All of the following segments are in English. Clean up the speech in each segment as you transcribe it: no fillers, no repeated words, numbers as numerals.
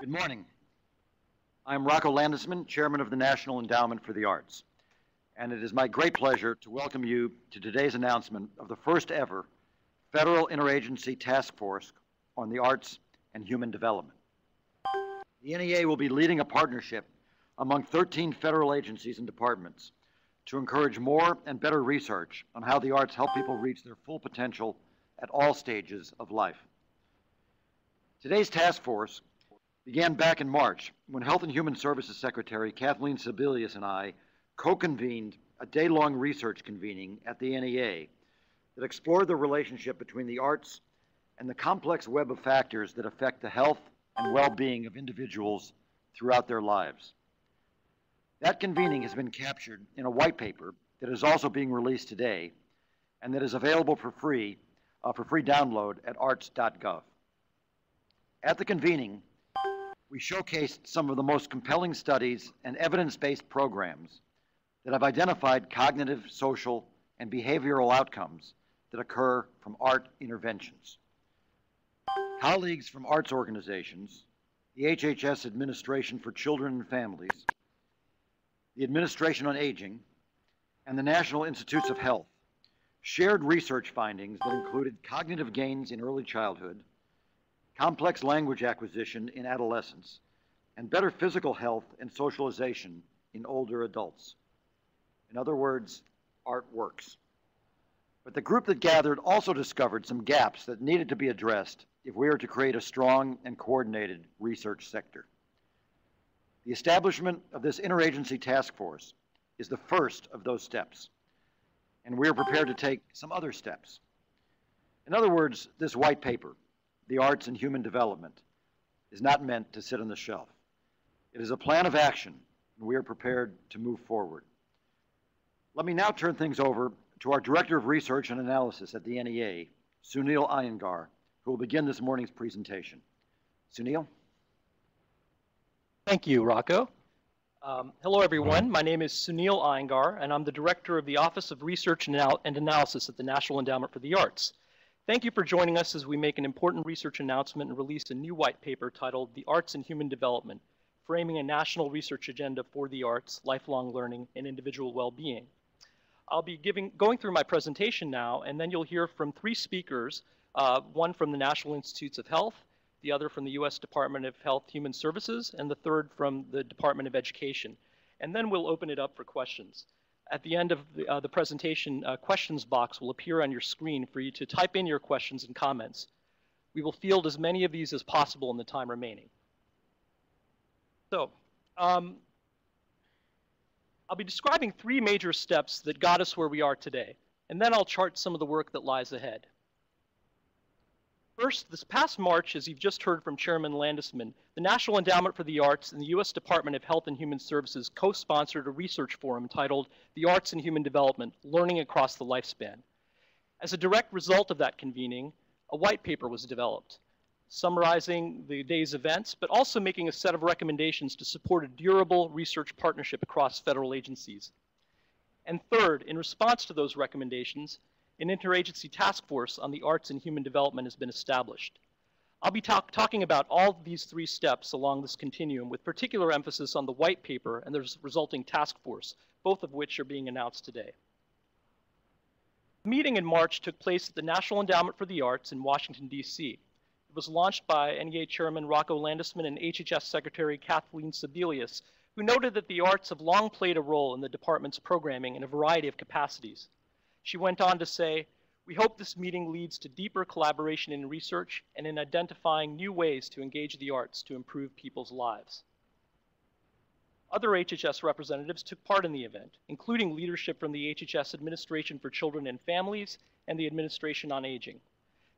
Good morning. I'm Rocco Landesman, Chairman of the National Endowment for the Arts, and it is my great pleasure to welcome you to today's announcement of the first ever Federal Interagency Task Force on the Arts and Human Development. The NEA will be leading a partnership among 13 federal agencies and departments to encourage more and better research on how the arts help people reach their full potential at all stages of life. Today's task force began back in March when Health and Human Services Secretary Kathleen Sebelius and I co-convened a day-long research convening at the NEA that explored the relationship between the arts and the complex web of factors that affect the health and well-being of individuals throughout their lives. That convening has been captured in a white paper that is also being released today and that is available for free download at arts.gov. At the convening, we showcased some of the most compelling studies and evidence-based programs that have identified cognitive, social, and behavioral outcomes that occur from art interventions. Colleagues from arts organizations, the HHS Administration for Children and Families, the Administration on Aging, and the National Instiutes of Health shared research findings that included cognitive gains in early childhood, complex language acquisition in adolescence, and better physical health and socialization in older adults. In other words, art works. But the group that gathered also discovered some gaps that needed to be addressed if we are to create a strong and coordinated research sector. The establishment of this interagency task force is the first of those steps, and we are prepared to take some other steps. In other words, this white paper, The Arts and Human Development, is not meant to sit on the shelf. It is a plan of action, and we are prepared to move forward. Let me now turn things over to our Director of Research and Analysis at the NEA, Sunil Iyengar, who will begin this morning's presentation. Sunil? Thank you, Rocco. Hello, everyone. My name is Sunil Iyengar, and I'm the Director of the Office of Research and Analysis at the National Endowment for the Arts. Thank you for joining us as we make an important research announcement and release a new white paper titled The Arts and Human Development, Framing a National Research Agenda for the Arts, Lifelong Learning, and Individual Well-Being. I'll be going through my presentation now, and then you'll hear from three speakers, one from the National Institutes of Health, the other from the U.S. Department of Health Human Services, and the third from the Department of Education. And then we'll open it up for questions. At the end of the presentation, a questions box will appear on your screen for you to type in your questions and comments. We will field as many of these as possible in the time remaining. So, I'll be describing three major steps that got us where we are today, and then I'll chart some of the work that lies ahead. First, this past March, as you've just heard from Chairman Landesman, the National Endowment for the Arts and the U.S. Department of Health and Human Services co-sponsored a research forum titled The Arts and Human Development, Learning Across the Lifespan. As a direct result of that convening, a white paper was developed, summarizing the day's events, but also making a set of recommendations to support a durable research partnership across federal agencies. And third, in response to those recommendations, an interagency task force on the arts and human development has been established. I'll be talking about all of these three steps along this continuum with particular emphasis on the white paper and the resulting task force, both of which are being announced today. The meeting in March took place at the National Endowment for the Arts in Washington, D.C. It was launched by NEA Chairman Rocco Landesman and HHS Secretary Kathleen Sebelius, who noted that the arts have long played a role in the department's programming in a variety of capacities. She went on to say, "We hope this meeting leads to deeper collaboration in research and in identifying new ways to engage the arts to improve people's lives." Other HHS representatives took part in the event, including leadership from the HHS Administration for Children and Families and the Administration on Aging.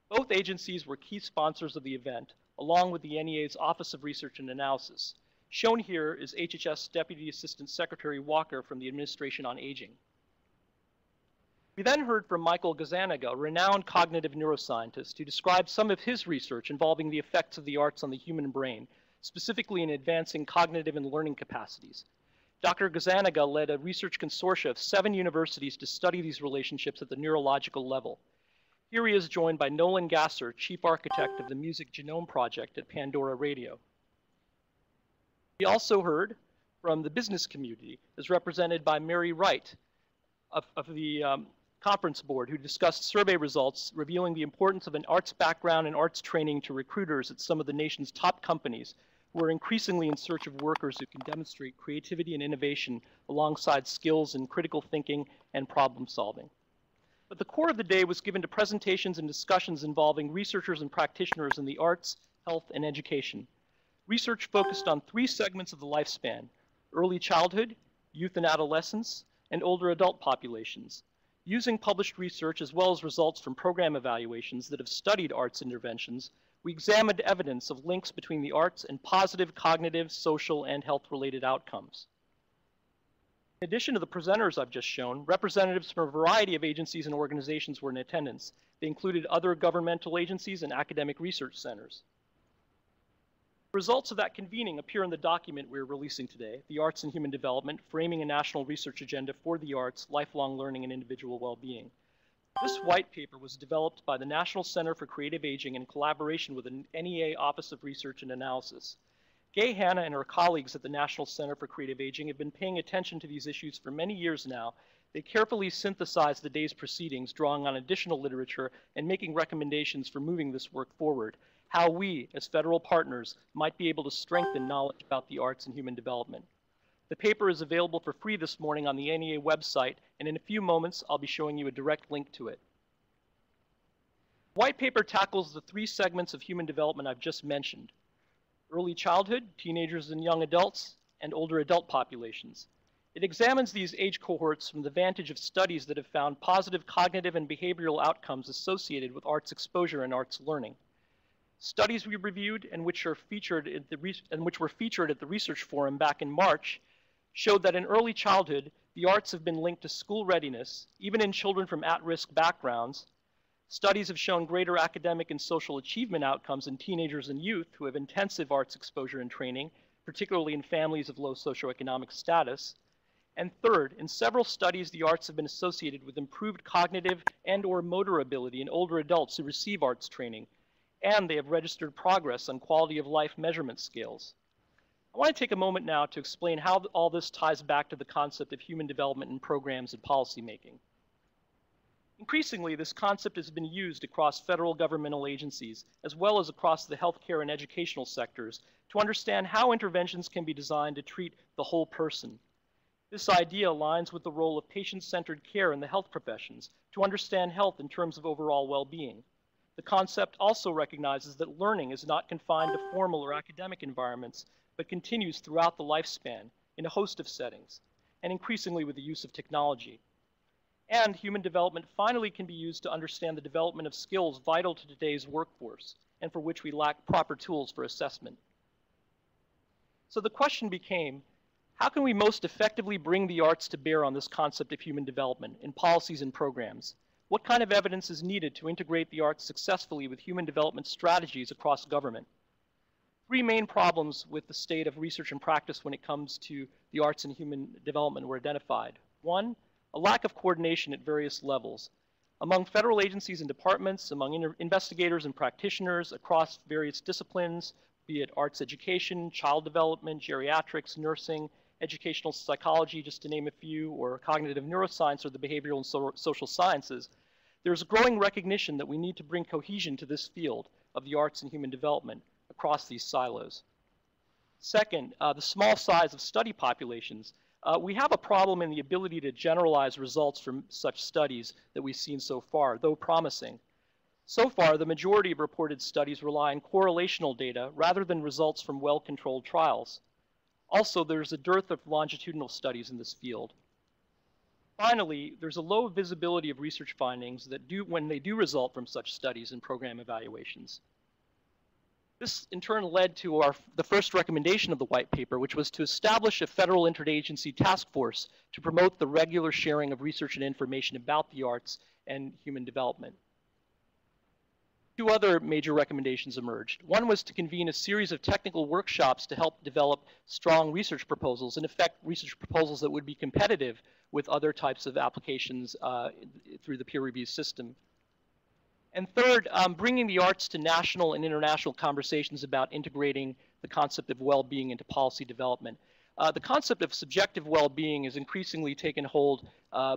Both agencies were key sponsors of the event, along with the NEA's Office of Research and Analysis. Shown here is HHS Deputy Assistant Secretary Walker from the Administration on Aging. We then heard from Michael Gazzaniga, a renowned cognitive neuroscientist, who described some of his research involving the effects of the arts on the human brain, specifically in advancing cognitive and learning capacities. Dr. Gazzaniga led a research consortia of 7 universities to study these relationships at the neurological level. Here he is joined by Nolan Gasser, Chief Architect of the Music Genome Project at Pandora Radio. We also heard from the business community, as represented by Mary Wright of the conference board, who discussed survey results revealing the importance of an arts background and arts training to recruiters at some of the nation's top companies, who are increasingly in search of workers who can demonstrate creativity and innovation alongside skills in critical thinking and problem solving. But the core of the day was given to presentations and discussions involving researchers and practitioners in the arts, health, and education. Research focused on 3 segments of the lifespan: early childhood, youth and adolescence, and older adult populations. Using published research as well as results from program evaluations that have studied arts interventions, we examined evidence of links between the arts and positive cognitive, social, and health-related outcomes. In addition to the presenters I've just shown, representatives from a variety of agencies and organizations were in attendance. They included other governmental agencies and academic research centers. The results of that convening appear in the document we're releasing today, The Arts and Human Development, Framing a National Research Agenda for the Arts, Lifelong Learning, and Individual Well-Being. This white paper was developed by the National Center for Creative Aging in collaboration with the NEA Office of Research and Analysis. Gay Hanna and her colleagues at the National Center for Creative Aging have been paying attention to these issues for many years now. They carefully synthesized the day's proceedings, drawing on additional literature and making recommendations for moving this work forward, how we, as federal partners, might be able to strengthen knowledge about the arts and human development. The paper is available for free this morning on the NEA website, and in a few moments, I'll be showing you a direct link to it. The white paper tackles the 3 segments of human development I've just mentioned: early childhood, teenagers and young adults, and older adult populations. It examines these age cohorts from the vantage of studies that have found positive cognitive and behavioral outcomes associated with arts exposure and arts learning. Studies we reviewed and which were featured at the Research Forum back in March showed that in early childhood, the arts have been linked to school readiness, even in children from at-risk backgrounds. Studies have shown greater academic and social achievement outcomes in teenagers and youth who have intensive arts exposure and training, particularly in families of low socioeconomic status. And third, in several studies, the arts have been associated with improved cognitive and/or motor ability in older adults who receive arts training, and they have registered progress on quality of life measurement scales. I want to take a moment now to explain how all this ties back to the concept of human development in programs and policymaking. Increasingly, this concept has been used across federal governmental agencies, as well as across the healthcare and educational sectors, to understand how interventions can be designed to treat the whole person. This idea aligns with the role of patient-centered care in the health professions, to understand health in terms of overall well-being. The concept also recognizes that learning is not confined to formal or academic environments, but continues throughout the lifespan in a host of settings, and increasingly with the use of technology. And human development finally can be used to understand the development of skills vital to today's workforce, and for which we lack proper tools for assessment. So the question became, how can we most effectively bring the arts to bear on this concept of human development in policies and programs? What kind of evidence is needed to integrate the arts successfully with human development strategies across government? 3 main problems with the state of research and practice when it comes to the arts and human development were identified. 1, a lack of coordination at various levels. Among federal agencies and departments, among investigators and practitioners across various disciplines, be it arts education, child development, geriatrics, nursing, educational psychology, just to name a few, or cognitive neuroscience or the behavioral and social sciences, there's growing recognition that we need to bring cohesion to this field of the arts and human development across these silos. Second, the small size of study populations. We have a problem in the ability to generalize results from such studies that we've seen so far, though promising. So far, the majority of reported studies rely on correlational data rather than results from well-controlled trials. Also, there's a dearth of longitudinal studies in this field. Finally, there's a low visibility of research findings that when they do result from such studies and program evaluations. This, in turn, led to the first recommendation of the white paper, which was to establish a federal interagency task force to promote the regular sharing of research and information about the arts and human development. 2 other major recommendations emerged. One was to convene a series of technical workshops to help develop strong research proposals, in effect, research proposals that would be competitive with other types of applications through the peer review system. And third, bringing the arts to national and international conversations about integrating the concept of well-being into policy development. The concept of subjective well-being is increasingly taken hold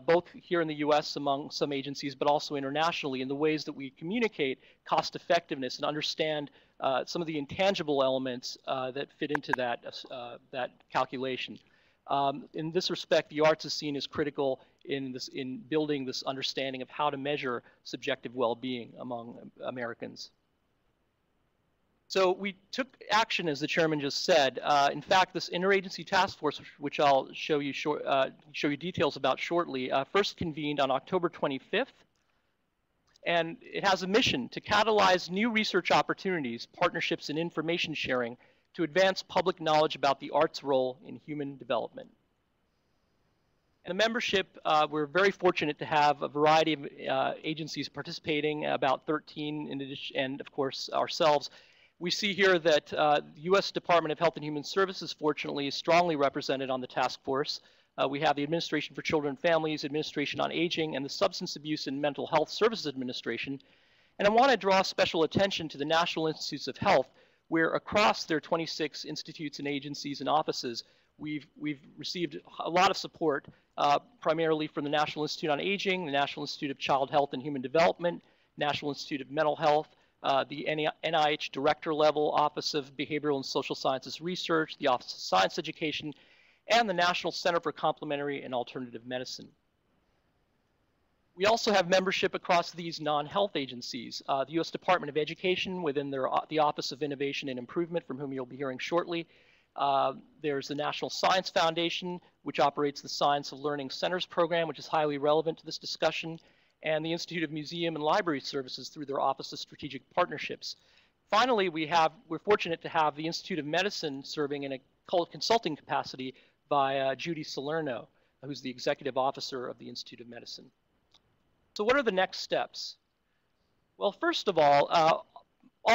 both here in the US among some agencies, but also internationally in the ways that we communicate cost effectiveness and understand some of the intangible elements that fit into that calculation. In this respect, the arts is seen as critical in building this understanding of how to measure subjective well-being among Americans. So we took action, as the chairman just said. In fact, this Interagency Task Force, which I'll show you details about shortly, first convened on October 25th, and it has a mission to catalyze new research opportunities, partnerships, and information sharing to advance public knowledge about the arts' role in human development. And the membership, we're very fortunate to have a variety of agencies participating, about 13 in addition, and of course ourselves. We see here that the U.S. Department of Health and Human Services, fortunately, is strongly represented on the task force. We have the Administration for Children and Families, Administration on Aging, and the Substance Abuse and Mental Health Services Administration. And I want to draw special attention to the National Institutes of Health, where across their 26 institutes and agencies and offices, we've received a lot of support, primarily from the National Institute on Aging, the National Institute of Child Health and Human Development, National Institute of Mental Health, the NIH Director Level Office of Behavioral and Social Sciences Research, the Office of Science Education, and the National Center for Complementary and Alternative Medicine. We also have membership across these non-health agencies. The U.S. Department of Education within the Office of Innovation and Improvement, from whom you'll be hearing shortly. There's the National Science Foundation, which operates the Science of Learning Centers program, which is highly relevant to this discussion, and the Institute of Museum and Library Services through their Office of Strategic Partnerships. Finally, we're fortunate to have the Institute of Medicine serving in a consulting capacity by Judy Salerno, who's the Executive Officer of the Institute of Medicine. So what are the next steps? Well, first of all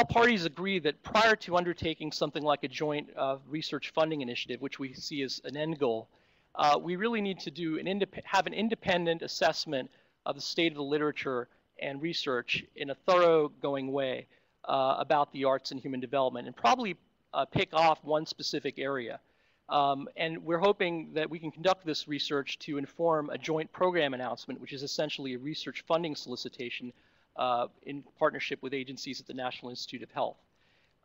parties agree that prior to undertaking something like a joint research funding initiative, which we see as an end goal, we really need to have an independent assessment of the state of the literature and research in a thoroughgoing way about the arts and human development, and probably pick off one specific area. And we're hoping that we can conduct this research to inform a joint program announcement, which is essentially a research funding solicitation in partnership with agencies at the National Institute of Health.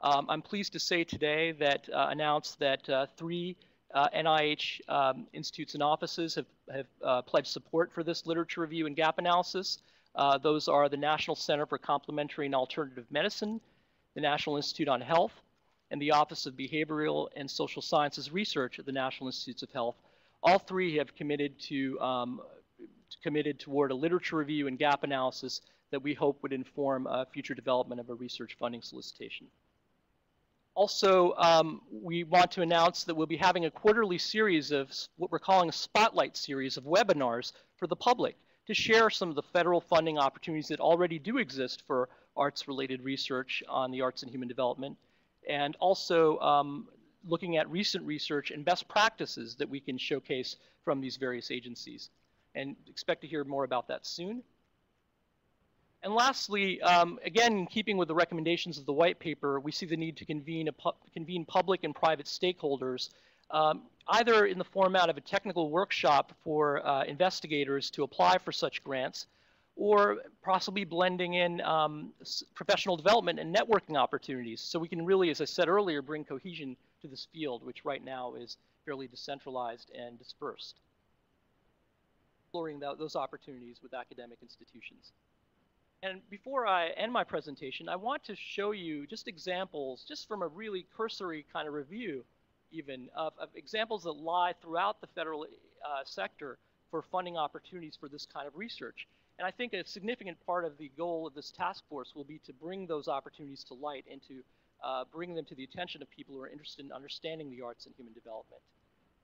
I'm pleased to say today that announced that 3 NIH institutes and offices have pledged support for this literature review and gap analysis. Those are the National Center for Complementary and Alternative Medicine, the National Institute on Health, and the Office of Behavioral and Social Sciences Research at the National Institutes of Health. All 3 have committed toward a literature review and gap analysis that we hope would inform future development of a research funding solicitation. Also, we want to announce that we'll be having a quarterly series of what we're calling a spotlight series of webinars for the public to share some of the federal funding opportunities that already do exist for arts-related research on the arts and human development, and also looking at recent research and best practices that we can showcase from these various agencies. And expect to hear more about that soon. And lastly, again, in keeping with the recommendations of the white paper, we see the need to convene public and private stakeholders, either in the format of a technical workshop for investigators to apply for such grants, or possibly blending in professional development and networking opportunities, so we can really, as I said earlier, bring cohesion to this field, which right now is fairly decentralized and dispersed. Exploring those opportunities with academic institutions. And before I end my presentation, I want to show you just examples, just from a really cursory kind of review, even, of examples that lie throughout the federal sector for funding opportunities for this kind of research. And I think a significant part of the goal of this task force will be to bring those opportunities to light and to bring them to the attention of people who are interested in understanding the arts and human development.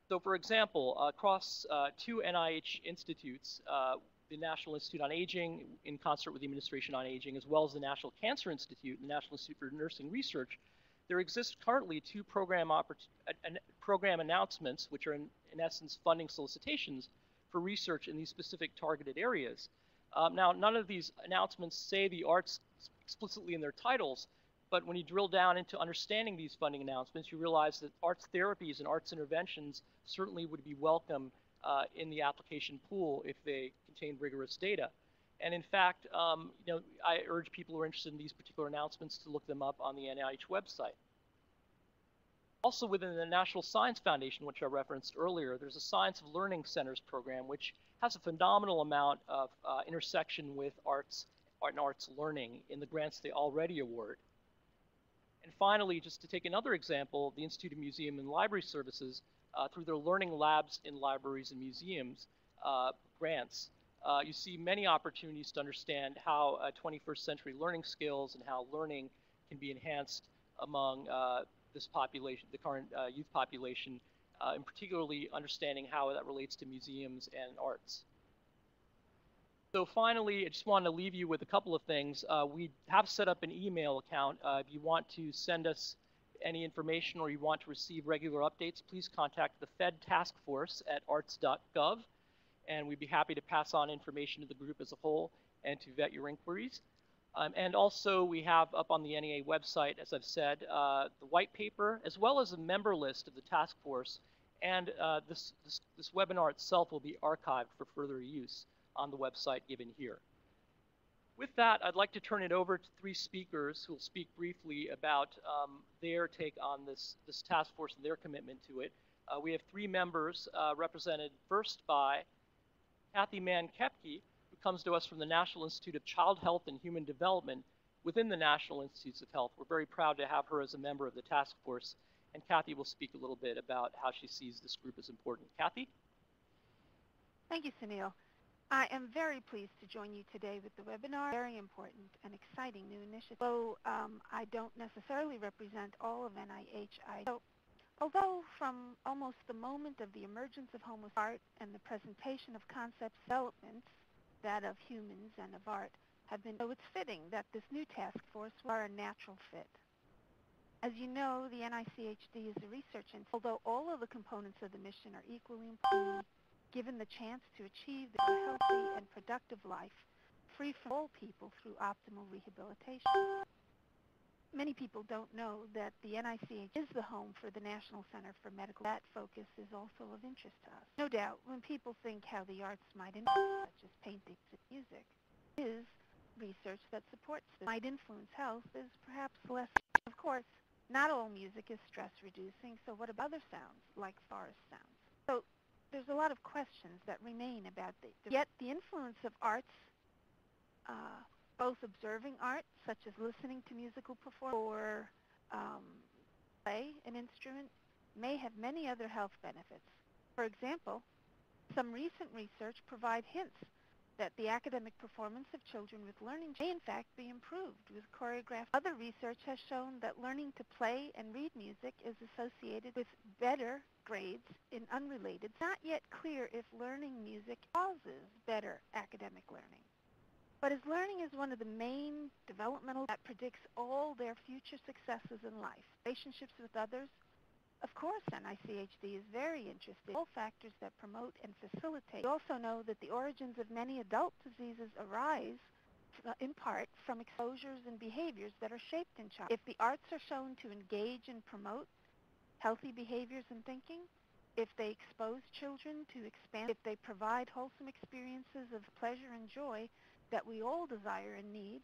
So for example, across 2 NIH institutes, the National Institute on Aging, in concert with the Administration on Aging, as well as the National Cancer Institute and the National Institute for Nursing Research, there exist currently 2 program announcements, which are in essence funding solicitations for research in these specific targeted areas. Now, none of these announcements say the arts explicitly in their titles, but when you drill down into understanding these funding announcements, you realize that arts therapies and arts interventions certainly would be welcome in the application pool if they contain rigorous data. And in fact, I urge people who are interested in these particular announcements to look them up on the NIH website. Also within the National Science Foundation, which I referenced earlier, there's a Science of Learning Centers program, which has a phenomenal amount of intersection with arts and arts learning in the grants they already award. And finally, just to take another example, the Institute of Museum and Library Services, through their Learning Labs in Libraries and Museums grants, you see many opportunities to understand how 21st century learning skills and how learning can be enhanced among this population, the current youth population, and particularly understanding how that relates to museums and arts. So finally, I just want to leave you with a couple of things. We have set up an email account. If you want to send us any information or you want to receive regular updates, please contact the Fed Task Force at arts.gov, and we'd be happy to pass on information to the group as a whole and to vet your inquiries. And also, we have up on the NEA website, as I've said, the white paper, as well as a member list of the task force, and this webinar itself will be archived for further use on the website given here. With that, I'd like to turn it over to three speakers who will speak briefly about their take on this task force and their commitment to it. We have three members represented first by Kathy Mann Koepke, who comes to us from the National Institute of Child Health and Human Development within the National Institutes of Health. We're very proud to have her as a member of the task force, and Kathy will speak a little bit about how she sees this group as important. Kathy? Thank you, Sunil. I am very pleased to join you today with the webinar. Very important and exciting new initiative. Though I don't necessarily represent all of NIH, although from almost the moment of the emergence of homo art and the presentation of concept developments, that of humans and of art, have been, so it's fitting that this new task force are a natural fit. As you know, the NICHD is a research institute, although all of the components of the mission are equally important. Given the chance to achieve a healthy and productive life, free from all people through optimal rehabilitation. Many people don't know that the NICH is the home for the National Center for Medical. That focus is also of interest to us. No doubt, when people think how the arts might influence, such as painting and music, is research that supports this. Might influence health is perhaps less. Of course, not all music is stress-reducing, so what about other sounds, like forest sounds? So there's a lot of questions that remain about yet the influence of arts, both observing art, such as listening to musical performance or play an instrument, may have many other health benefits. For example, some recent research provide hints that the academic performance of children with learning may in fact be improved with choreographed. Other research has shown that learning to play and read music is associated with better grades in unrelated. It's not yet clear if learning music causes better academic learning. But as learning is one of the main developmental that predicts all their future successes in life, relationships with others, of course, NICHD is very interested in all factors that promote and facilitate. We also know that the origins of many adult diseases arise in part from exposures and behaviors that are shaped in childhood. If the arts are shown to engage and promote healthy behaviors and thinking, if they expose children to expand, if they provide wholesome experiences of pleasure and joy that we all desire and need,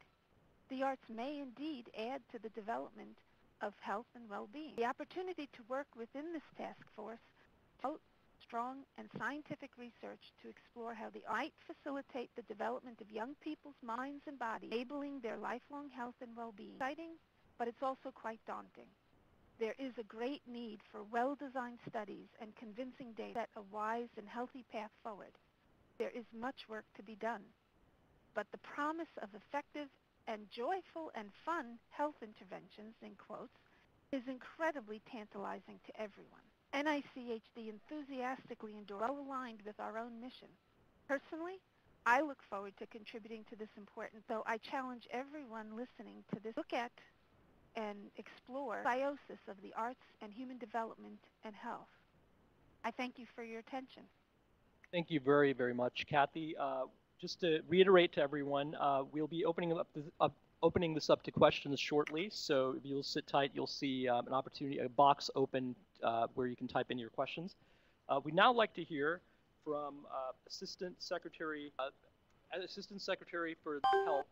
the arts may indeed add to the development of health and well-being. The opportunity to work within this task force to promote strong and scientific research to explore how the art might facilitate the development of young people's minds and bodies, enabling their lifelong health and well-being. Exciting, but it's also quite daunting. There is a great need for well-designed studies and convincing data that a wise and healthy path forward. There is much work to be done, but the promise of effective and joyful and fun health interventions, in quotes, is incredibly tantalizing to everyone. NICHD enthusiastically and well aligned with our own mission. Personally, I look forward to contributing to this important, though I challenge everyone listening to this, look at and explore symbiosis of the arts and human development and health. I thank you for your attention. Thank you very, very much, Kathy. just to reiterate to everyone, we'll be opening this up to questions shortly. So if you'll sit tight, you'll see an opportunity, a box open where you can type in your questions. We'd now like to hear from Assistant Secretary for Health,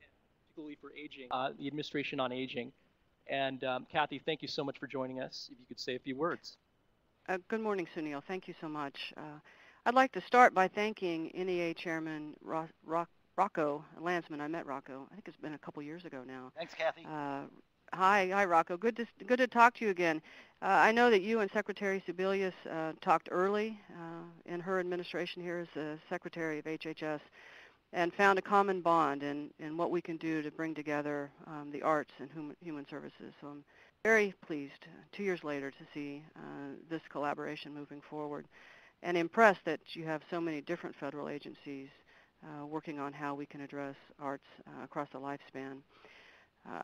and particularly for aging, the Administration on Aging. And Kathy, thank you so much for joining us. If you could say a few words. Good morning, Sunil. Thank you so much. I'd like to start by thanking NEA Chairman Rocco Landesman. I met Rocco. I think it's been a couple years ago now. Thanks, Kathy. Hi, Rocco. Good to talk to you again. I know that you and Secretary Sebelius talked early in her administration here as the Secretary of HHS, and found a common bond in what we can do to bring together the arts and human services. So I'm very pleased 2 years later to see this collaboration moving forward, and impressed that you have so many different federal agencies working on how we can address arts across the lifespan.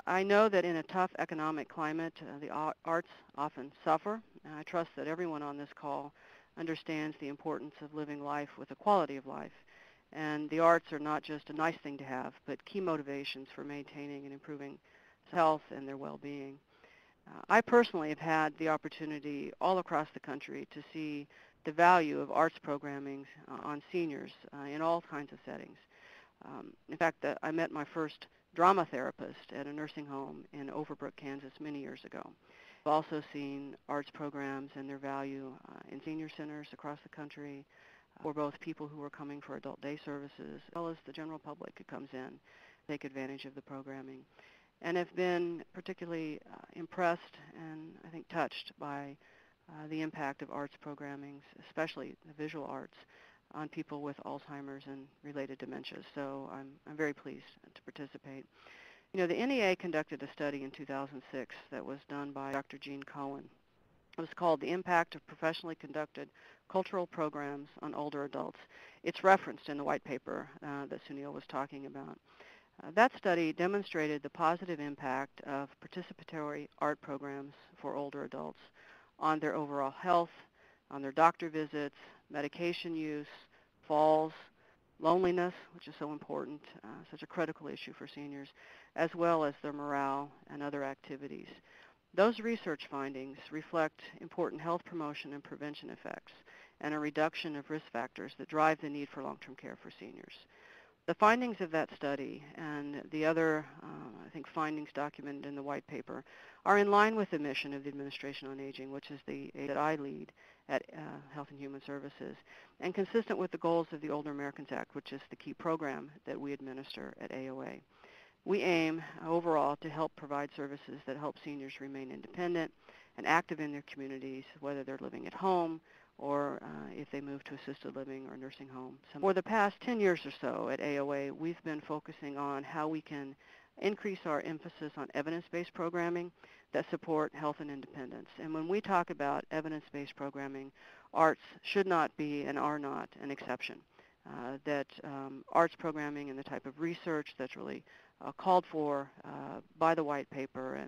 I know that in a tough economic climate, the arts often suffer. I trust that everyone on this call understands the importance of living life with a quality of life. And the arts are not just a nice thing to have, but key motivations for maintaining and improving health and their well-being. I personally have had the opportunity all across the country to see the value of arts programming on seniors in all kinds of settings. In fact, I met my first drama therapist at a nursing home in Overbrook, Kansas many years ago. I've also seen arts programs and their value in senior centers across the country for both people who are coming for adult day services as well as the general public who comes in to take advantage of the programming. And have been particularly impressed and I think touched by the impact of arts programming, especially the visual arts, on people with Alzheimer's and related dementias. So I'm very pleased to participate. You know, the NEA conducted a study in 2006 that was done by Dr. Gene Cohen. It was called The Impact of Professionally Conducted Cultural Programs on Older Adults. It's referenced in the white paper that Sunil was talking about. That study demonstrated the positive impact of participatory art programs for older adults on their overall health, on their doctor visits, medication use, falls, loneliness, which is so important, such a critical issue for seniors, as well as their morale and other activities. Those research findings reflect important health promotion and prevention effects and a reduction of risk factors that drive the need for long-term care for seniors. The findings of that study and the other, I think, findings documented in the white paper are in line with the mission of the Administration on Aging, which is the that I lead at Health and Human Services, and consistent with the goals of the Older Americans Act, which is the key program that we administer at AOA. We aim overall to help provide services that help seniors remain independent and active in their communities, whether they're living at home or if they move to assisted living or nursing home. So for the past 10 years or so at AOA, we've been focusing on how we can increase our emphasis on evidence-based programming that support health and independence. And when we talk about evidence-based programming, arts should not be and are not an exception. That arts programming and the type of research that's really called for by the white paper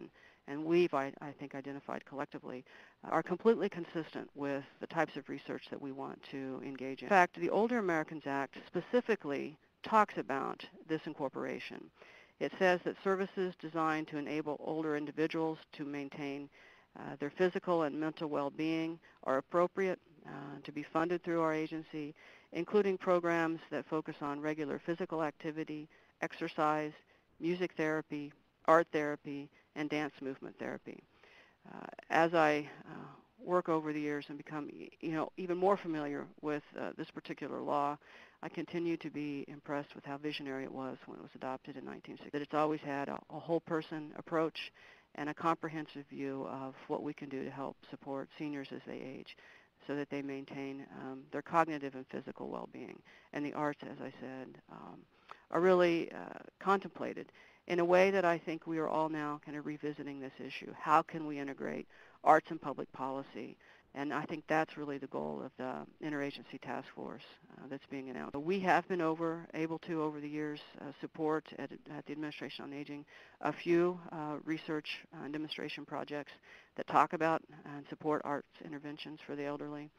and we've, I think, identified collectively, are completely consistent with the types of research that we want to engage in. In fact, the Older Americans Act specifically talks about this incorporation. It says that services designed to enable older individuals to maintain their physical and mental well-being are appropriate to be funded through our agency, including programs that focus on regular physical activity, exercise, music therapy, art therapy, and dance movement therapy. As I work over the years and become even more familiar with this particular law, I continue to be impressed with how visionary it was when it was adopted in 1960. That it's always had a whole person approach and a comprehensive view of what we can do to help support seniors as they age so that they maintain their cognitive and physical well-being. And the arts, as I said, are really contemplated in a way that I think we are all now kind of revisiting this issue. How can we integrate arts and public policy? And I think that's really the goal of the Interagency Task Force that's being announced. We have been able to, over the years, support at the Administration on Aging a few research and demonstration projects that talk about and support arts interventions for the elderly.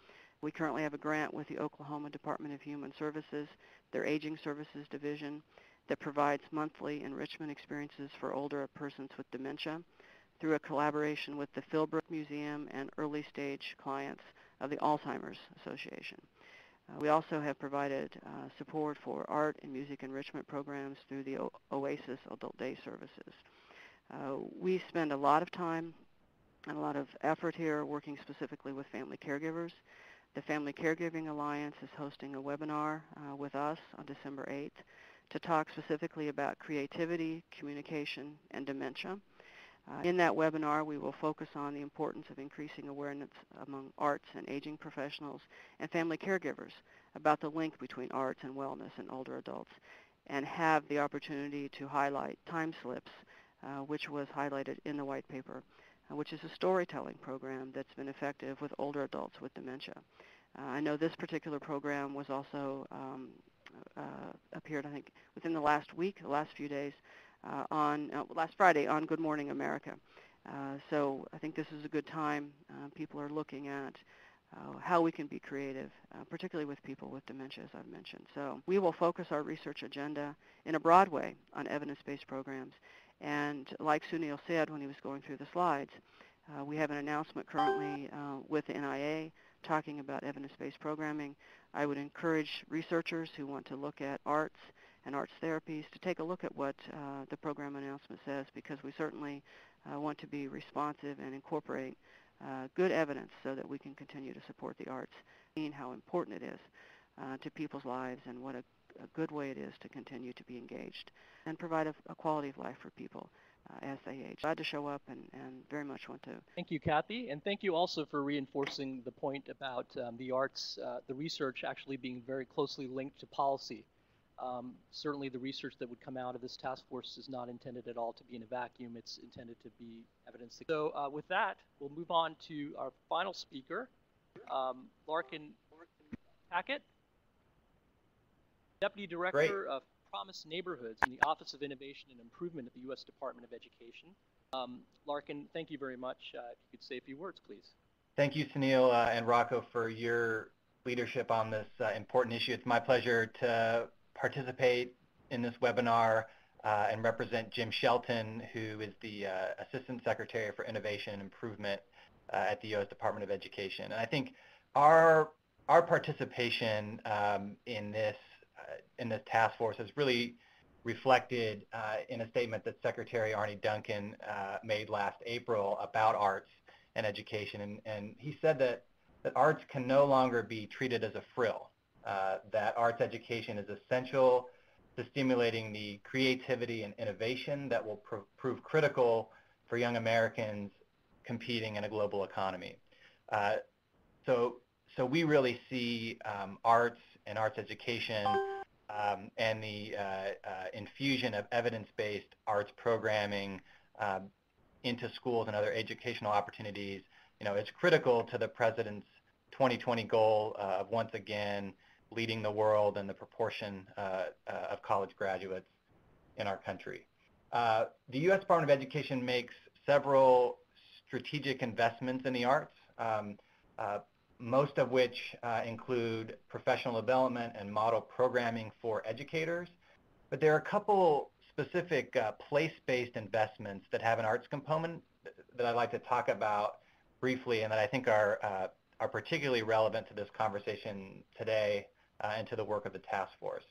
We currently have a grant with the Oklahoma Department of Human Services, their Aging Services Division, that provides monthly enrichment experiences for older persons with dementia through a collaboration with the Philbrook Museum and early stage clients of the Alzheimer's Association. We also have provided support for art and music enrichment programs through the Oasis Adult Day Services. We spend a lot of time and a lot of effort here working specifically with family caregivers. The Family Caregiving Alliance is hosting a webinar with us on December 8th to talk specifically about creativity, communication, and dementia. In that webinar, we will focus on the importance of increasing awareness among arts and aging professionals and family caregivers about the link between arts and wellness in older adults, and have the opportunity to highlight time slips, which was highlighted in the white paper, which is a storytelling program that's been effective with older adults with dementia. I know this particular program was also appeared, I think, within the last week, the last few days, last Friday on Good Morning America. So I think this is a good time. People are looking at how we can be creative, particularly with people with dementia, as I've mentioned. So we will focus our research agenda in a broad way on evidence-based programs. And like Sunil said when he was going through the slides, we have an announcement currently with the NIA talking about evidence-based programming. I would encourage researchers who want to look at arts and arts therapies to take a look at what the program announcement says, because we certainly want to be responsive and incorporate good evidence so that we can continue to support the arts, seeing how important it is to people's lives and what a good way it is to continue to be engaged and provide a quality of life for people as they age. Glad to show up and very much want to. Thank you, Kathy, and thank you also for reinforcing the point about the arts, the research actually being very closely linked to policy. Certainly the research that would come out of this task force is not intended at all to be in a vacuum. It's intended to be evidence. So with that, we'll move on to our final speaker, Larkin Tackett, Deputy Director of Promise Neighborhoods in the Office of Innovation and Improvement at the U.S. Department of Education. Larkin, thank you very much. If you could say a few words, please. Thank you, Sunil and Rocco, for your leadership on this important issue. It's my pleasure to participate in this webinar and represent Jim Shelton, who is the Assistant Secretary for Innovation and Improvement at the U.S. Department of Education. And I think our participation in this task force is really reflected in a statement that Secretary Arne Duncan made last April about arts and education. And he said that arts can no longer be treated as a frill, that arts education is essential to stimulating the creativity and innovation that will prove critical for young Americans competing in a global economy. So we really see arts and arts education and the infusion of evidence-based arts programming into schools and other educational opportunities, it's critical to the President's 2020 goal of once again leading the world in the proportion of college graduates in our country. The U.S. Department of Education makes several strategic investments in the arts, most of which include professional development and model programming for educators. But there are a couple specific place-based investments that have an arts component that I'd like to talk about briefly and that I think are particularly relevant to this conversation today and to the work of the task force.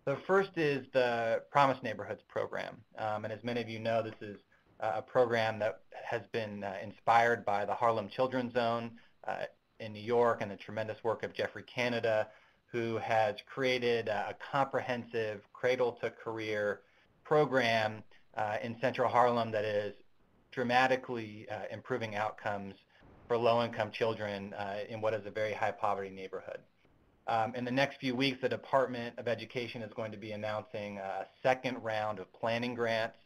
The first is the Promise Neighborhoods program. And as many of you know, this is a program that has been inspired by the Harlem Children's Zone in New York and the tremendous work of Jeffrey Canada, who has created a comprehensive cradle-to-career program in Central Harlem that is dramatically improving outcomes for low-income children in what is a very high-poverty neighborhood. In the next few weeks, the Department of Education is going to be announcing a second round of planning grants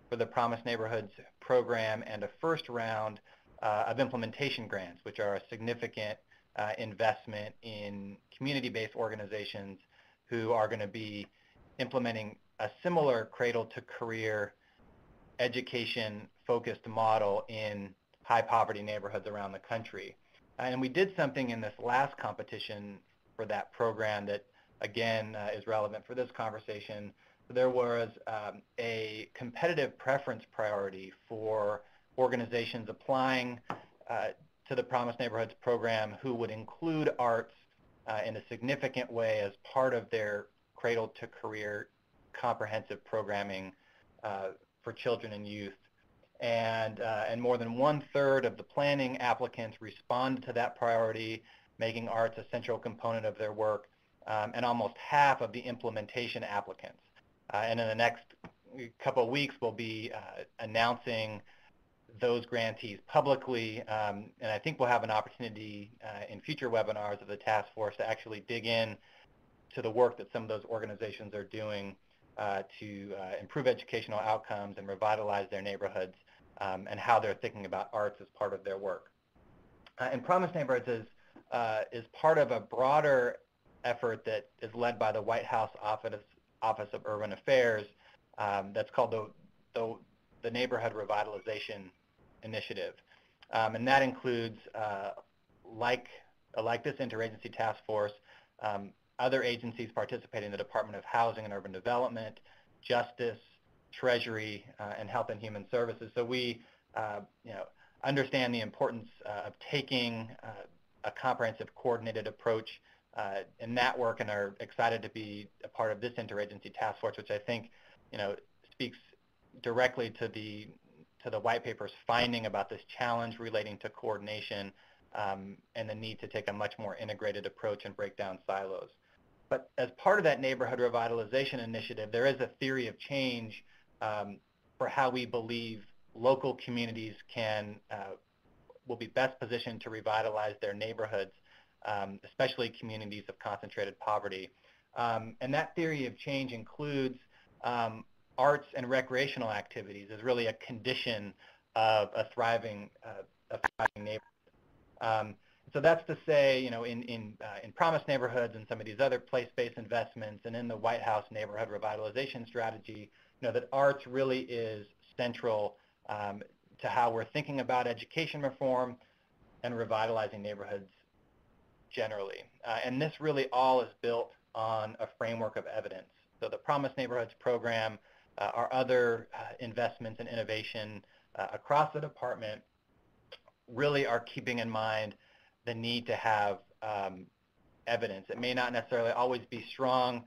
for the Promise Neighborhoods program and a first round of implementation grants, which are a significant investment in community-based organizations who are going to be implementing a similar cradle-to-career education-focused model in high-poverty neighborhoods around the country. And we did something in this last competition for that program that, again, is relevant for this conversation. There was a competitive preference priority for organizations applying to the Promised Neighborhoods program who would include arts in a significant way as part of their cradle-to-career comprehensive programming for children and youth. And more than 1/3 of the planning applicants responded to that priority, making arts a central component of their work, and almost half of the implementation applicants. And in the next couple of weeks, we'll be announcing those grantees publicly, and I think we'll have an opportunity in future webinars of the task force to actually dig in to the work that some of those organizations are doing to improve educational outcomes and revitalize their neighborhoods, and how they're thinking about arts as part of their work. And Promised Neighborhoods is part of a broader effort that is led by the White House Office of Urban Affairs that's called the Neighborhood Revitalization Initiative. And that includes, like this Interagency Task Force, other agencies participating in the Department of Housing and Urban Development, Justice, Treasury, and Health and Human Services. So we understand the importance of taking a comprehensive, coordinated approach in that work, and are excited to be a part of this Interagency Task Force, which I think speaks directly to the white paper's finding about this challenge relating to coordination and the need to take a much more integrated approach and break down silos. But as part of that neighborhood revitalization initiative, there is a theory of change for how we believe local communities will be best positioned to revitalize their neighborhoods, especially communities of concentrated poverty. And that theory of change includes arts and recreational activities as really a condition of a thriving neighborhood. So that's to say, in Promised Neighborhoods and some of these other place-based investments, and in the White House Neighborhood Revitalization Strategy, that arts really is central to how we're thinking about education reform and revitalizing neighborhoods generally. And this really all is built on a framework of evidence. So the Promised Neighborhoods program, our other investments in innovation across the department really are keeping in mind the need to have evidence. It may not necessarily always be strong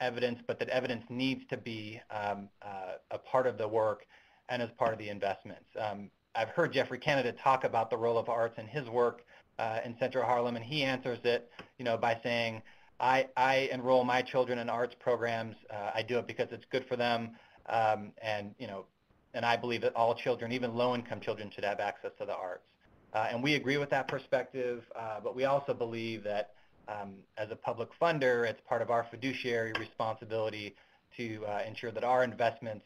evidence, but that evidence needs to be a part of the work and as part of the investments. I've heard Jeffrey Canada talk about the role of arts in his work in Central Harlem, and he answers it by saying, I enroll my children in arts programs. I do it because it's good for them, and I believe that all children, even low-income children, should have access to the arts. And we agree with that perspective, but we also believe that as a public funder, it's part of our fiduciary responsibility to ensure that our investments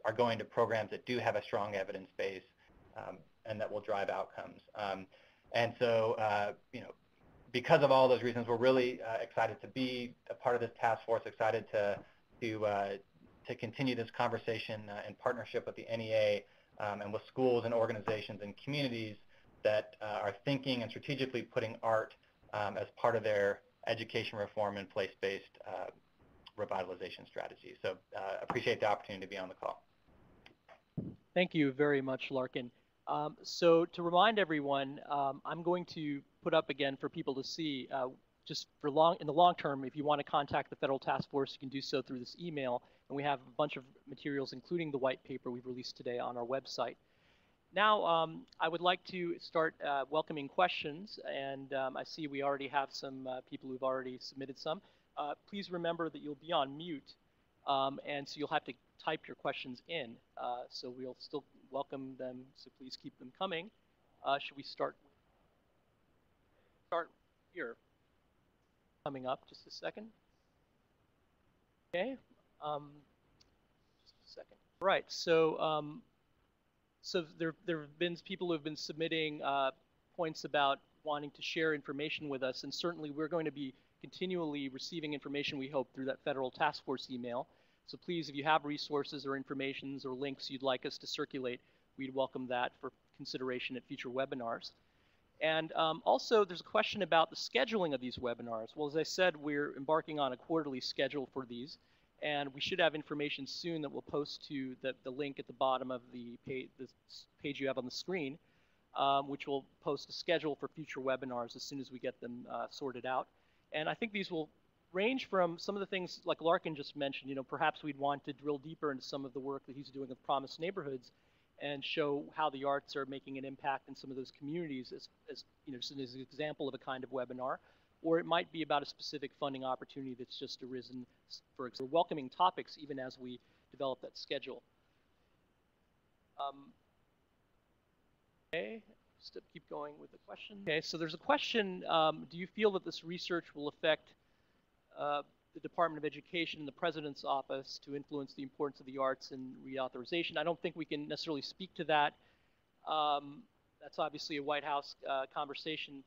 are going to programs that do have a strong evidence base and that will drive outcomes. And so, because of all those reasons, we're really excited to be a part of this task force, excited to continue this conversation in partnership with the NEA and with schools and organizations and communities that are thinking and strategically putting art as part of their education reform and place-based revitalization strategy. So appreciate the opportunity to be on the call. Thank you very much, Larkin. So to remind everyone, I'm going to put up again for people to see, just in the long term, if you want to contact the Federal Task Force, you can do so through this email. And we have a bunch of materials, including the white paper we've released today, on our website. Now, I would like to start welcoming questions, and I see we already have some people who've already submitted some. Please remember that you'll be on mute, and so you'll have to type your questions in. So we'll still welcome them, so please keep them coming. Should we start here? Coming up, just a second. Okay, just a second. Right, so so there have been people who have been submitting points about wanting to share information with us, and certainly we're going to be continually receiving information, we hope, through that Federal Task Force email. So please, if you have resources or informations or links you'd like us to circulate, we'd welcome that for consideration at future webinars. And also, there's a question about the scheduling of these webinars. Well, as I said, we're embarking on a quarterly schedule for these, and we should have information soon that we'll post to the link at the bottom of the page you have on the screen, which will post a schedule for future webinars as soon as we get them sorted out. And I think these will range from some of the things like Larkin just mentioned. Perhaps we'd want to drill deeper into some of the work that he's doing with Promised Neighborhoods and show how the arts are making an impact in some of those communities as an example of a kind of webinar. Or it might be about a specific funding opportunity that's just arisen for welcoming topics even as we develop that schedule. Okay, just to keep going with the question. Okay, so there's a question, do you feel that this research will affect the Department of Education and the President's Office to influence the importance of the arts and reauthorization? I don't think we can necessarily speak to that. That's obviously a White House conversation.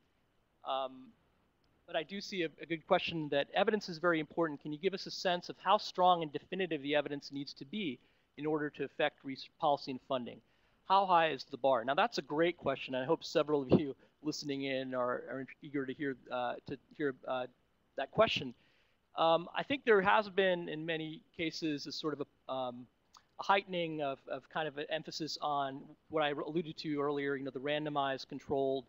But I do see a good question that evidence is very important. Can you give us a sense of how strong and definitive the evidence needs to be in order to affect policy and funding? How high is the bar? Now, that's a great question. I hope several of you listening in are eager to hear that question. I think there has been, in many cases, a sort of a heightening of kind of an emphasis on what I alluded to earlier, the randomized, controlled,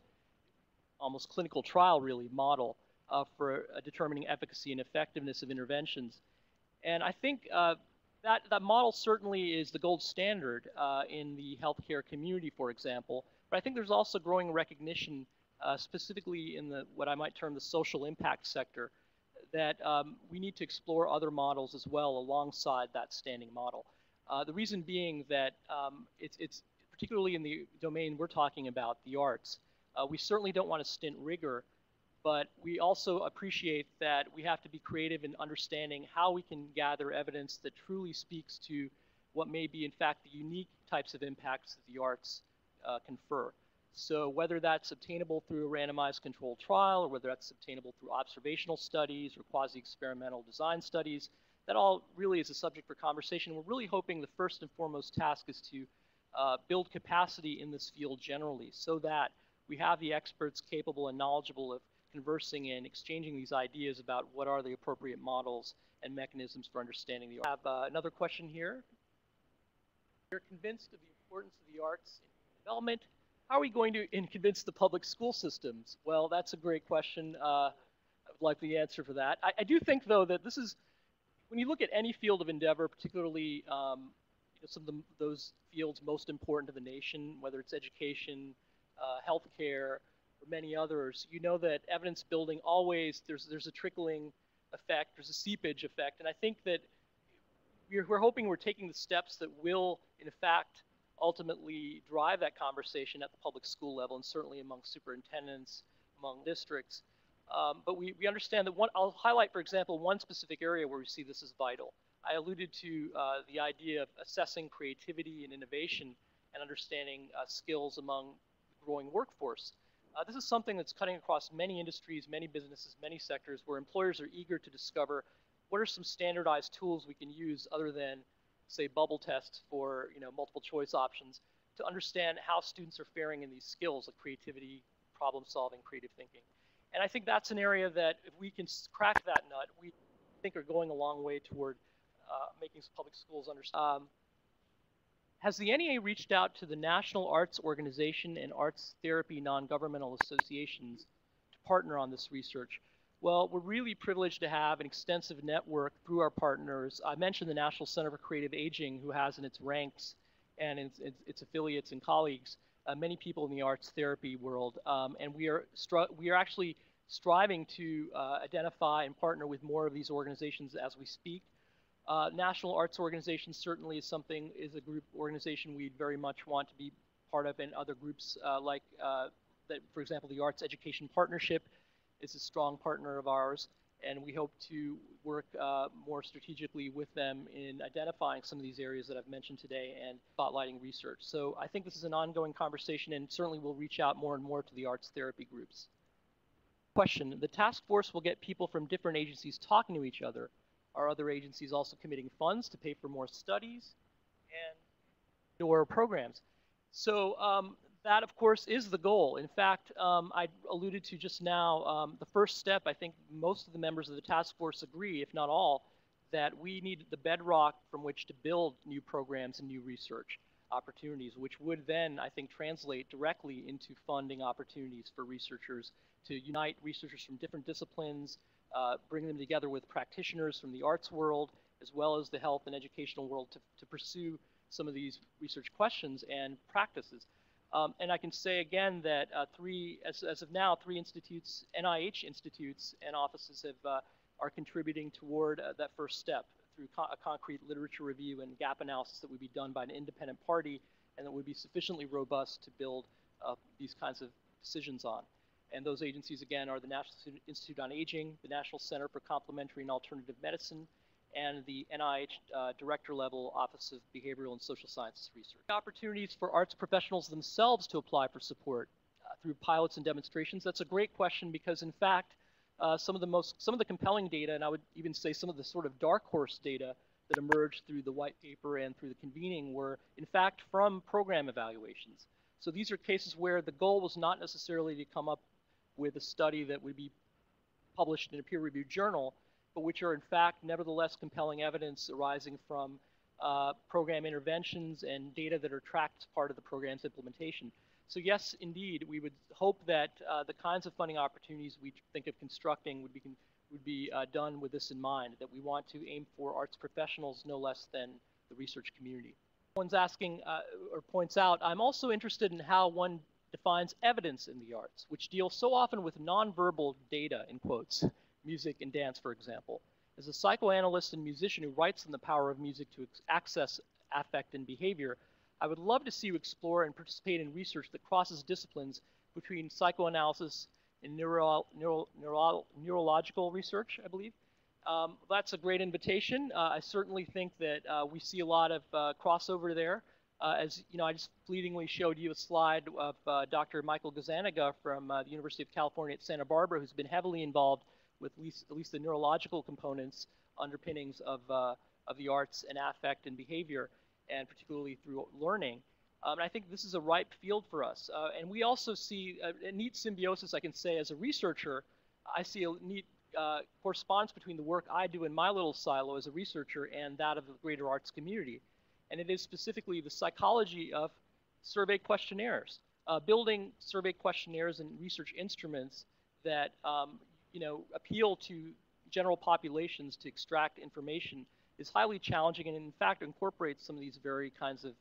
almost clinical trial, really, model for determining efficacy and effectiveness of interventions. And I think that model certainly is the gold standard in the healthcare community, for example. But I think there's also growing recognition, specifically in what I might term the social impact sector, that we need to explore other models as well alongside that standing model. The reason being that it's particularly in the domain we're talking about, the arts, we certainly don't want to stint rigor, but we also appreciate that we have to be creative in understanding how we can gather evidence that truly speaks to what may be, in fact, the unique types of impacts that the arts confer. So whether that's obtainable through a randomized controlled trial, or whether that's obtainable through observational studies or quasi-experimental design studies, that all really is a subject for conversation. We're really hoping the first and foremost task is to build capacity in this field generally so that we have the experts capable and knowledgeable of conversing and exchanging these ideas about what are the appropriate models and mechanisms for understanding the arts. I have another question here. You're convinced of the importance of the arts in development. How are we going to convince the public school systems? Well, that's a great question. I would like the answer for that. I do think, though, that this is, when you look at any field of endeavor, particularly some of those fields most important to the nation, whether it's education, healthcare, or many others, you know that evidence building always, there's a trickling effect, there's a seepage effect, and I think that we're hoping we're taking the steps that will, in fact, ultimately drive that conversation at the public school level and certainly among superintendents, among districts. But we understand that I'll highlight, for example, one specific area where we see this as vital. I alluded to the idea of assessing creativity and innovation and understanding skills among the growing workforce. This is something that's cutting across many industries, many businesses, many sectors, where employers are eager to discover what are some standardized tools we can use other than, say, bubble tests for multiple choice options to understand how students are faring in these skills like creativity, problem solving, creative thinking. And I think that's an area that if we can crack that nut, we think are going a long way toward making public schools understand. Has the NEA reached out to the National Arts Organization and Arts Therapy non-governmental associations to partner on this research? Well, we're really privileged to have an extensive network through our partners. I mentioned the National Center for Creative Aging, who has in its ranks and its affiliates and colleagues many people in the arts therapy world, and we are actually striving to identify and partner with more of these organizations as we speak. National Arts Organization certainly is a group organization we very much want to be part of, and other groups like that, for example, the Arts Education Partnership is a strong partner of ours, and we hope to work more strategically with them in identifying some of these areas that I've mentioned today and spotlighting research. So I think this is an ongoing conversation, and certainly we'll reach out more and more to the arts therapy groups. Question, the task force will get people from different agencies talking to each other. Are other agencies also committing funds to pay for more studies and or programs? So That, of course, is the goal. In fact, I alluded to just now, the first step, I think most of the members of the task force agree, if not all, that we need the bedrock from which to build new programs and new research opportunities, which would then, I think, translate directly into funding opportunities for researchers to unite researchers from different disciplines, bring them together with practitioners from the arts world, as well as the health and educational world to pursue some of these research questions and practices. And I can say again that as of now, 3 institutes, NIH institutes and offices are contributing toward that first step through a concrete literature review and gap analysis that would be done by an independent party and that would be sufficiently robust to build these kinds of decisions on. And those agencies, again, are the National Institute on Aging, the National Center for Complementary and Alternative Medicine, and the NIH Director-Level Office of Behavioral and Social Sciences Research. Opportunities for arts professionals themselves to apply for support through pilots and demonstrations, that's a great question because, in fact, some of the compelling data, and I would even say some of the sort of dark horse data that emerged through the white paper and through the convening were, in fact, from program evaluations. So these are cases where the goal was not necessarily to come up with a study that would be published in a peer-reviewed journal, but which are in fact nevertheless compelling evidence arising from program interventions and data that are tracked as part of the program's implementation. So yes, indeed, we would hope that the kinds of funding opportunities we think of constructing would be done with this in mind, that we want to aim for arts professionals no less than the research community. One's asking or points out, I'm also interested in how one defines evidence in the arts, which deals so often with nonverbal data, in quotes, music and dance, for example. As a psychoanalyst and musician who writes on the power of music to access affect and behavior, I would love to see you explore and participate in research that crosses disciplines between psychoanalysis and neurological research, I believe. That's a great invitation. I certainly think that we see a lot of crossover there. As you know, I just fleetingly showed you a slide of Dr. Michael Gazzaniga from the University of California at Santa Barbara, who's been heavily involved with at least the neurological components, underpinnings of the arts and affect and behavior, and particularly through learning. And I think this is a ripe field for us. And we also see a neat symbiosis, I can say, as a researcher. I see a neat correspondence between the work I do in my little silo as a researcher and that of the greater arts community. And it is specifically the psychology of survey questionnaires. Building survey questionnaires and research instruments that appeal to general populations to extract information is highly challenging and in fact incorporates some of these very kinds of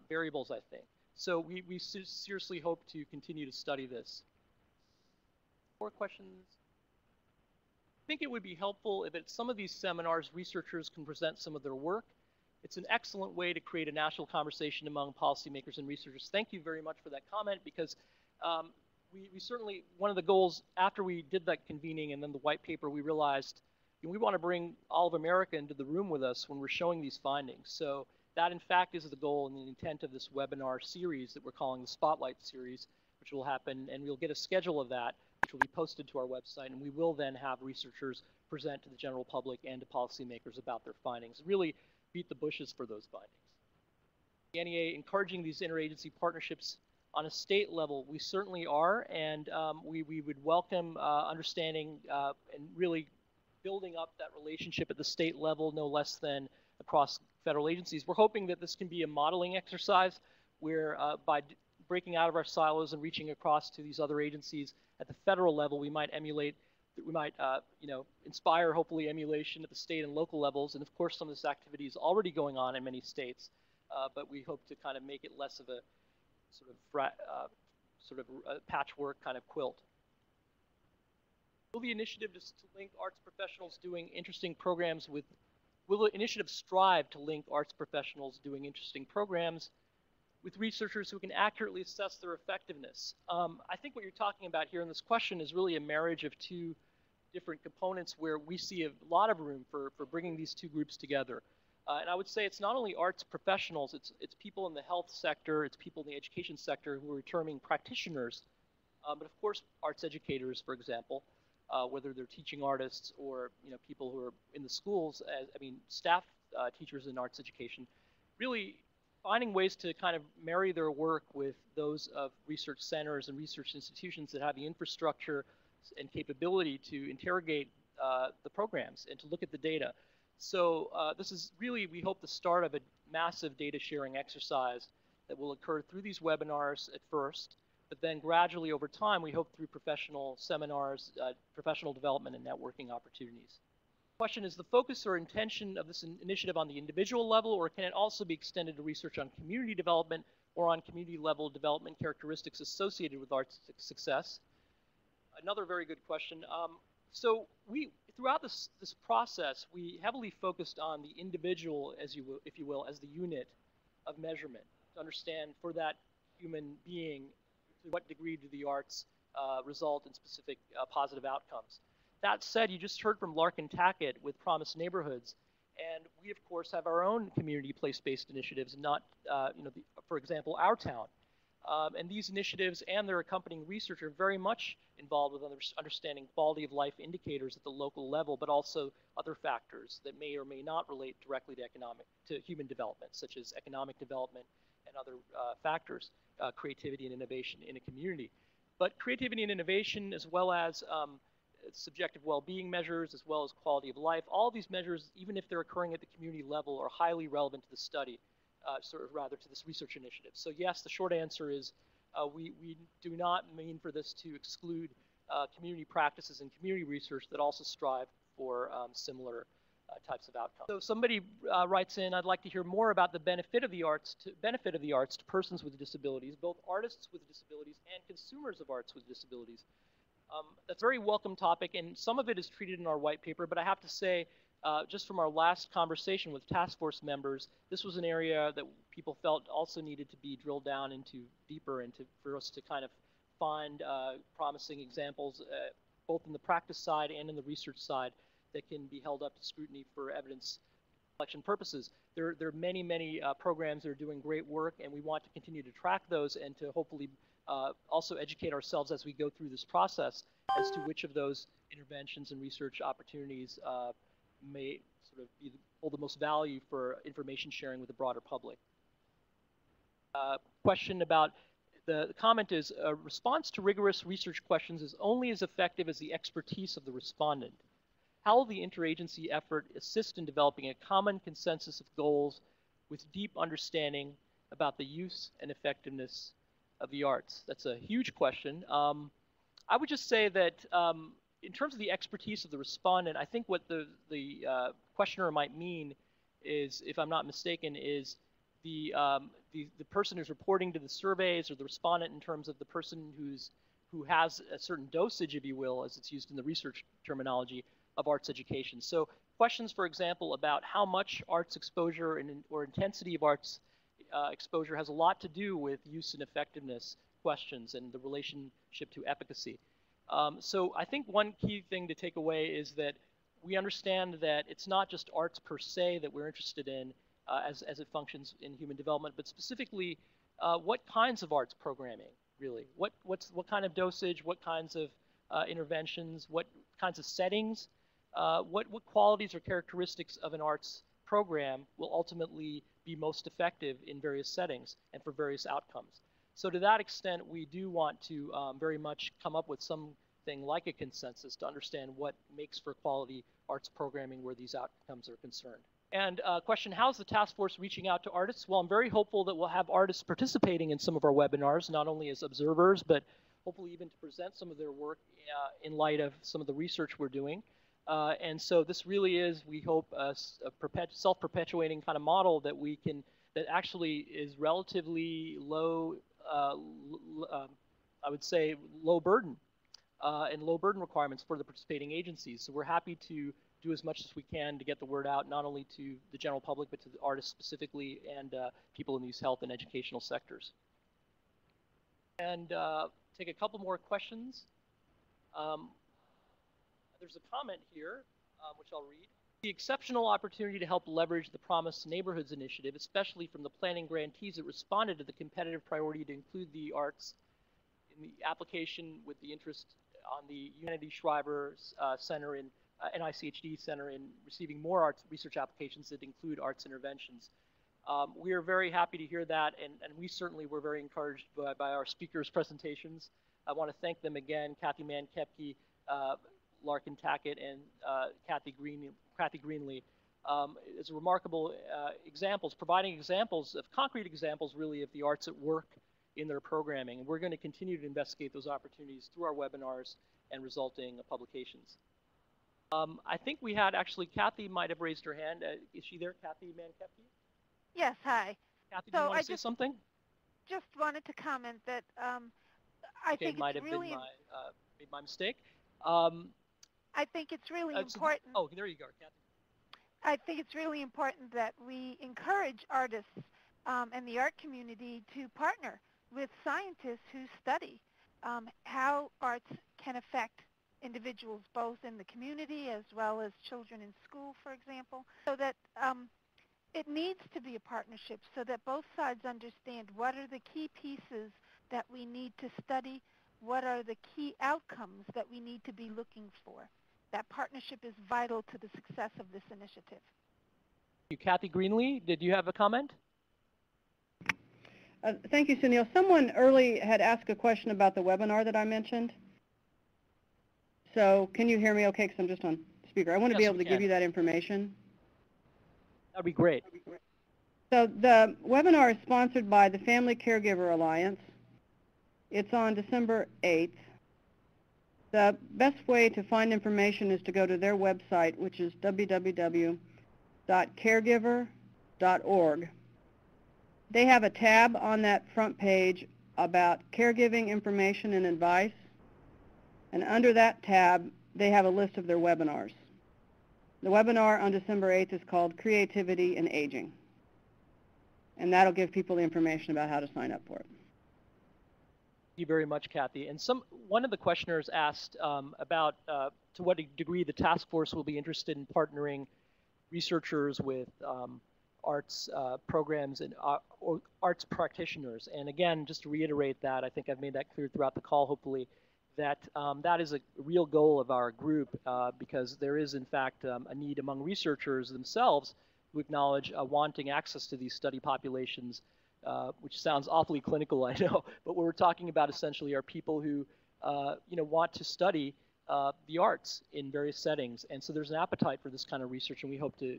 variables, I think. So we seriously hope to continue to study this. More questions? I think it would be helpful if at some of these seminars researchers can present some of their work. It's an excellent way to create a national conversation among policymakers and researchers. Thank you very much for that comment, because we certainly, one of the goals after we did that convening and then the white paper, we realized we want to bring all of America into the room with us when we're showing these findings. So that in fact is the goal and the intent of this webinar series that we're calling the Spotlight Series, which will happen, and we'll get a schedule of that, which will be posted to our website, and we will then have researchers present to the general public and to policymakers about their findings. Really beat the bushes for those findings. The NEA encouraging these interagency partnerships on a state level, we certainly are, and we would welcome understanding and really building up that relationship at the state level, no less than across federal agencies. We're hoping that this can be a modeling exercise where by breaking out of our silos and reaching across to these other agencies at the federal level, we might emulate, we might inspire hopefully emulation at the state and local levels. And of course, some of this activity is already going on in many states, but we hope to kind of make it less of a sort of patchwork kind of quilt. Will the initiative to link arts professionals doing interesting programs with, will the initiative strive to link arts professionals doing interesting programs with researchers who can accurately assess their effectiveness? I think what you're talking about here in this question is really a marriage of two different components where we see a lot of room for bringing these two groups together. And I would say it's not only arts professionals, it's people in the health sector, it's people in the education sector who are terming practitioners, but of course arts educators, for example, whether they're teaching artists or people who are in the schools, staff teachers in arts education, really finding ways to kind of marry their work with those of research centers and research institutions that have the infrastructure and capability to interrogate the programs and to look at the data. So this is really, we hope, the start of a massive data sharing exercise that will occur through these webinars at first, but then gradually over time, we hope through professional seminars, professional development, and networking opportunities. The question is the focus or intention of this initiative on the individual level, or can it also be extended to research on community development or on community level development characteristics associated with arts success? Another very good question. So throughout this process, we heavily focused on the individual, if you will, as the unit of measurement, to understand for that human being to what degree do the arts result in specific positive outcomes. That said, you just heard from Larkin Tackett with Promised Neighborhoods, and we, of course, have our own community place-based initiatives, not, for example, Our Town. And these initiatives and their accompanying research are very much involved with understanding quality of life indicators at the local level, but also other factors that may or may not relate directly to human development, such as economic development and other factors, creativity and innovation in a community. But creativity and innovation, as well as subjective well-being measures, as well as quality of life, all these measures, even if they're occurring at the community level, are highly relevant to the study. Rather to this research initiative. So yes, the short answer is we do not mean for this to exclude community practices and community research that also strive for similar types of outcomes. So somebody writes in, I'd like to hear more about the benefit of the arts to persons with disabilities, both artists with disabilities and consumers of arts with disabilities. That's a very welcome topic, and some of it is treated in our white paper, but I have to say, just from our last conversation with task force members, this was an area that people felt also needed to be drilled down into deeper and for us to kind of find promising examples, both in the practice side and in the research side, that can be held up to scrutiny for evidence collection purposes. There are many, many programs that are doing great work, and we want to continue to track those and to hopefully also educate ourselves as we go through this process as to which of those interventions and research opportunities may sort of hold the most value for information sharing with the broader public. Question about the comment is, a response to rigorous research questions is only as effective as the expertise of the respondent. How will the interagency effort assist in developing a common consensus of goals with deep understanding about the use and effectiveness of the arts? That's a huge question. I would just say that in terms of the expertise of the respondent, I think what the questioner might mean is, if I'm not mistaken, is the person who's reporting to the surveys, or the respondent in terms of the person who has a certain dosage, if you will, as it's used in the research terminology, of arts education. So questions, for example, about how much arts exposure or intensity of arts exposure has a lot to do with use and effectiveness questions and the relationship to efficacy. So I think one key thing to take away is that we understand that it's not just arts per se that we're interested in as it functions in human development, but specifically what kinds of arts programming, really? What kind of dosage, what kinds of interventions, what kinds of settings, what qualities or characteristics of an arts program will ultimately be most effective in various settings and for various outcomes. So to that extent, we do want to very much come up with something like a consensus to understand what makes for quality arts programming where these outcomes are concerned. And question, how's the task force reaching out to artists? Well, I'm very hopeful that we'll have artists participating in some of our webinars, not only as observers, but hopefully even to present some of their work in light of some of the research we're doing. And so this really is, we hope, a self-perpetuating kind of model that actually is relatively low, I would say low burden, and low burden requirements for the participating agencies. So we're happy to do as much as we can to get the word out, not only to the general public, but to the artists specifically and people in these health and educational sectors. And take a couple more questions. There's a comment here, which I'll read. The exceptional opportunity to help leverage the Promised Neighborhoods initiative, especially from the planning grantees that responded to the competitive priority to include the arts in the application with the interest on the Unity Schreiber Center in NICHD Center in receiving more arts research applications that include arts interventions. We are very happy to hear that, and we certainly were very encouraged by our speakers' presentations. I want to thank them again, Kathy Mann Koepke, Larkin Tackett, and Kathy Greenlee. It's remarkable examples, providing examples of concrete examples, really, of the arts at work in their programming. And we're going to continue to investigate those opportunities through our webinars and resulting publications. I think we had actually, Kathy might have raised her hand. Is she there, Kathy Mann Koepke? Yes, hi. Kathy, do you want to say something? Just wanted to comment that I think it's really made my mistake. I think it's really important. Oh, there you go, Kathy. I think it's really important that we encourage artists and the art community to partner with scientists who study how arts can affect individuals both in the community as well as children in school, for example, so that it needs to be a partnership so that both sides understand what are the key pieces that we need to study, what are the key outcomes that we need to be looking for. That partnership is vital to the success of this initiative. Thank you. Kathy Greenlee, did you have a comment? Thank you, Sunil. Someone early had asked a question about the webinar that I mentioned. So can you hear me okay, because I'm just on speaker? I want to be able to give you that information. That would be great. So the webinar is sponsored by the Family Caregiver Alliance. It's on December 8th. The best way to find information is to go to their website, which is www.caregiver.org. They have a tab on that front page about caregiving information and advice. And under that tab, they have a list of their webinars. The webinar on December 8th is called Creativity and Aging. And that'll give people the information about how to sign up for it. Thank you very much, Kathy. And one of the questioners asked about to what degree the task force will be interested in partnering researchers with arts programs and or arts practitioners. And again, just to reiterate that, I think I've made that clear throughout the call, hopefully, that that is a real goal of our group because there is, in fact, a need among researchers themselves who acknowledge wanting access to these study populations, which sounds awfully clinical, I know, but what we're talking about essentially are people who want to study the arts in various settings. And so there's an appetite for this kind of research, and we hope to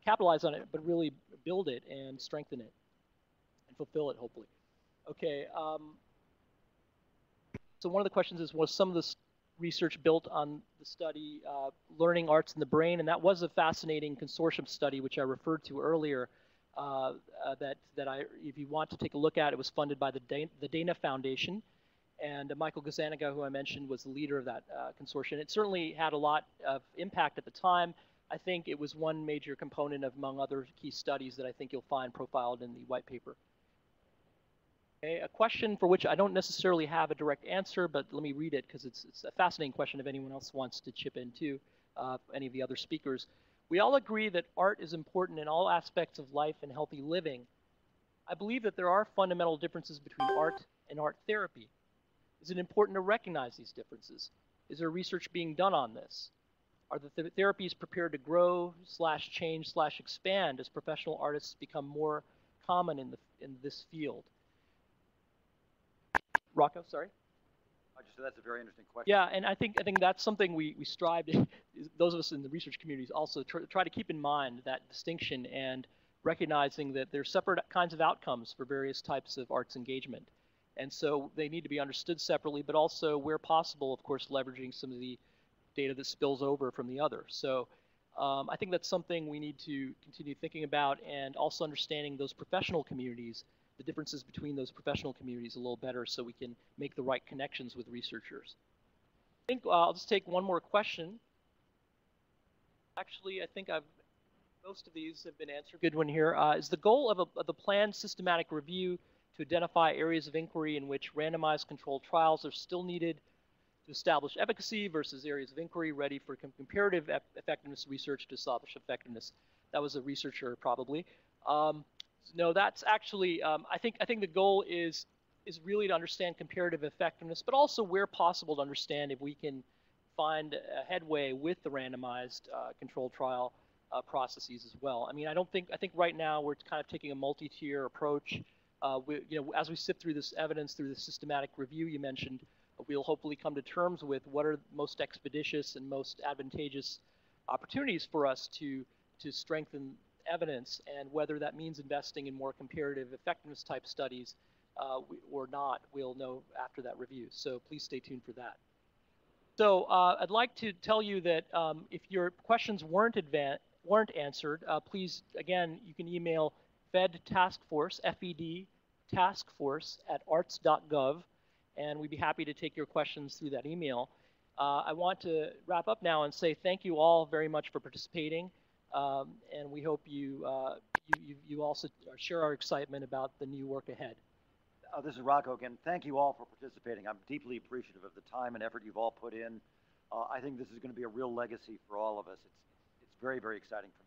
capitalize on it, but really build it and strengthen it and fulfill it, hopefully. Okay. So one of the questions is, was some of this research built on the study Learning Arts in the Brain? And that was a fascinating consortium study, which I referred to earlier, if you want to take a look at, it was funded by the Dana Foundation. And Michael Gazaniga, who I mentioned, was the leader of that consortium. It certainly had a lot of impact at the time. I think it was one major component of, among other key studies that I think you'll find profiled in the white paper. Okay, a question for which I don't necessarily have a direct answer, but let me read it because it's a fascinating question if anyone else wants to chip in too, any of the other speakers. We all agree that art is important in all aspects of life and healthy living. I believe that there are fundamental differences between art and art therapy. Is it important to recognize these differences? Is there research being done on this? Are the therapies prepared to grow, change, expand as professional artists become more common in this field? Rocco, sorry? So that's a very interesting question. Yeah, and I think that's something we strive to, those of us in the research communities also try to keep in mind that distinction and recognizing that there's separate kinds of outcomes for various types of arts engagement. And so they need to be understood separately, but also where possible, of course, leveraging some of the data that spills over from the other. So I think that's something we need to continue thinking about, and also understanding those professional communities, the differences between those professional communities a little better so we can make the right connections with researchers. I think I'll just take one more question. Actually, I think most of these have been answered. Good one here. Is the goal of the planned systematic review to identify areas of inquiry in which randomized controlled trials are still needed to establish efficacy versus areas of inquiry ready for comparative effectiveness research to establish effectiveness? That was a researcher probably. No, that's actually, I think the goal is really to understand comparative effectiveness, but also where possible to understand if we can find a headway with the randomized controlled trial processes as well. I mean, I think right now we're kind of taking a multi-tier approach. As we sift through this evidence, through the systematic review you mentioned, we'll hopefully come to terms with what are the most expeditious and most advantageous opportunities for us to strengthen evidence, and whether that means investing in more comparative effectiveness type studies or not, we'll know after that review. So please stay tuned for that. So I'd like to tell you that if your questions weren't answered, please, again, you can email Fed Task Force, FED Task Force @arts.gov, and we'd be happy to take your questions through that email. I want to wrap up now and say thank you all very much for participating, and we hope you also share our excitement about the new work ahead. This is Rocco again. Thank you all for participating. I'm deeply appreciative of the time and effort you've all put in. I think this is going to be a real legacy for all of us. It's very, very exciting for me.